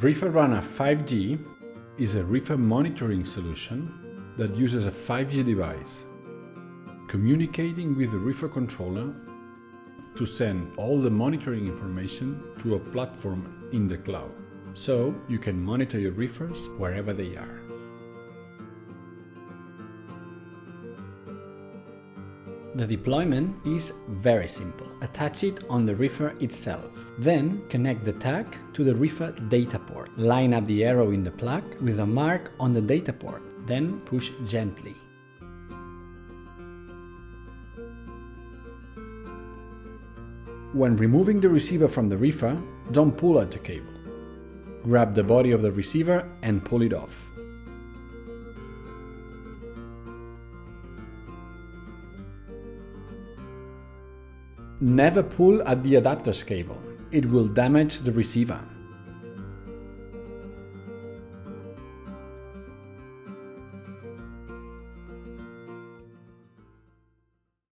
Reefer Runner 5G is a reefer monitoring solution that uses a 5G device communicating with the reefer controller to send all the monitoring information to a platform in the cloud, so you can monitor your reefers wherever they are. The deployment is very simple. Attach it on the reefer itself. Then connect the tag to the reefer data port. Line up the arrow in the plug with a mark on the data port. Then push gently. When removing the receiver from the reefer, don't pull at the cable. Grab the body of the receiver and pull it off. Never pull at the adapter's cable. It will damage the receiver.